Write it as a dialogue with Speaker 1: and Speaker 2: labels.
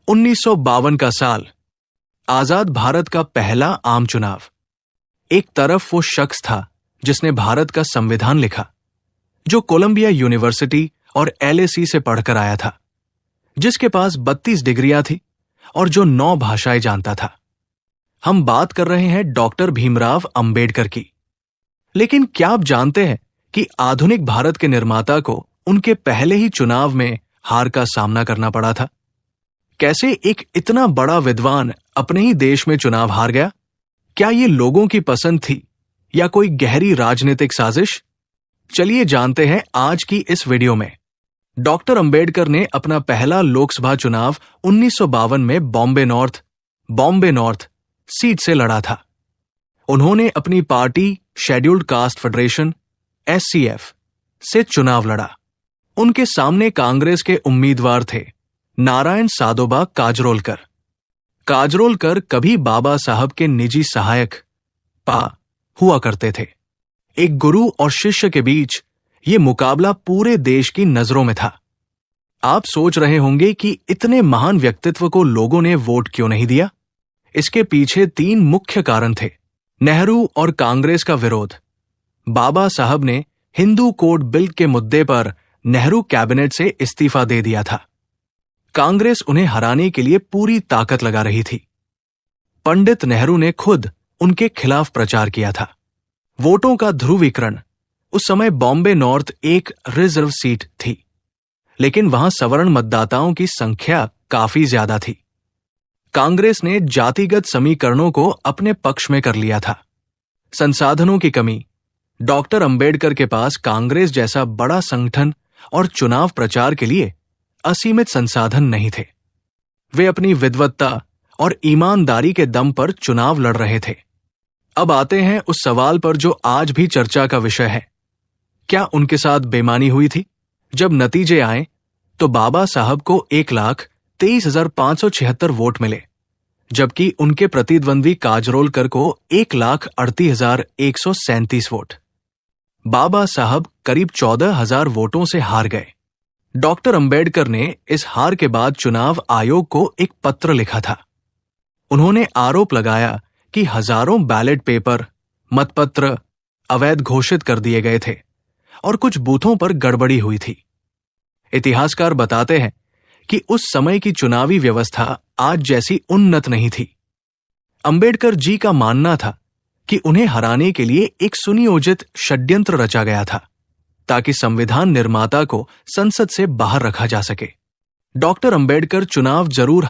Speaker 1: 1952 का साल, आजाद भारत का पहला आम चुनाव। एक तरफ वो शख्स था जिसने भारत का संविधान लिखा, जो कोलंबिया यूनिवर्सिटी और LSE से पढ़कर आया था, जिसके पास 32 डिग्रियां थी और जो 9 भाषाएं जानता था। हम बात कर रहे हैं डॉक्टर भीमराव अंबेडकर की। लेकिन क्या आप जानते हैं कि आधुनिक भारत के निर्माता को उनके पहले ही चुनाव में हार का सामना करना पड़ा था? कैसे एक इतना बड़ा विद्वान अपने ही देश में चुनाव हार गया? क्या ये लोगों की पसंद थी या कोई गहरी राजनीतिक साजिश? चलिए जानते हैं आज की इस वीडियो में। डॉक्टर अंबेडकर ने अपना पहला लोकसभा चुनाव 1952 में बॉम्बे नॉर्थ सीट से लड़ा था। उन्होंने अपनी party scheduled caste federation SCF से चुनाव लड़ा। उनके सामने कांग्रेस के उम्मीदवार थे नारायण सादोबा काजरोलकर। काजरोलकर कभी बाबा साहब के निजी सहायक हुआ करते थे। एक गुरु और शिष्य के बीच ये मुकाबला पूरे देश की नजरों में था। आप सोच रहे होंगे कि इतने महान व्यक्तित्व को लोगों ने वोट क्यों नहीं दिया? इसके पीछे 3 मुख्य कारण थे। नेहरू और कांग्रेस का विरोध। बाबा साहब ने हिंदू कोड बिल के मुद्दे पर नेहरू कैबिनेट से इस्तीफा दे दिया था। कांग्रेस उन्हें हराने के लिए पूरी ताकत लगा रही थी। पंडित नेहरू ने खुद उनके खिलाफ प्रचार किया था। वोटों का ध्रुवीकरण। उस समय बॉम्बे नॉर्थ एक रिजर्व सीट थी, लेकिन वहां सवर्ण मतदाताओं की संख्या काफी ज्यादा थी। कांग्रेस ने जातिगत समीकरणों को अपने पक्ष में कर लिया था। संसाधनों की कमी। डॉक्टर अंबेडकर के पास कांग्रेस जैसा बड़ा संगठन और चुनाव प्रचार के लिए असीमित संसाधन नहीं थे। वे अपनी विद्वत्ता और ईमानदारी के दम पर चुनाव लड़ रहे थे। अब आते हैं उस सवाल पर जो आज भी चर्चा का विषय है। क्या उनके साथ बेईमानी हुई थी? जब नतीजे आए तो बाबा साहब को 1,23,576 वोट मिले, जबकि उनके प्रतिद्वंदी काजरोलकर को 1,38,137 वोट। बाबा साहब करीब 14,000 वोटों से हार गए। डॉक्टर अंबेडकर ने इस हार के बाद चुनाव आयोग को एक पत्र लिखा था। उन्होंने आरोप लगाया कि हजारों बैलेट पेपर, मतपत्र अवैध घोषित कर दिए गए थे और कुछ बूथों पर गड़बड़ी हुई थी। इतिहासकार बताते हैं कि उस समय की चुनावी व्यवस्था आज जैसी उन्नत नहीं थी। अंबेडकर जी का मानना था कि उन्हें हराने के लिए एक सुनियोजित षड्यंत्र रचा गया था, ताकि संविधान निर्माता को संसद से बाहर रखा जा सके। डॉक्टर अंबेडकर चुनाव जरूर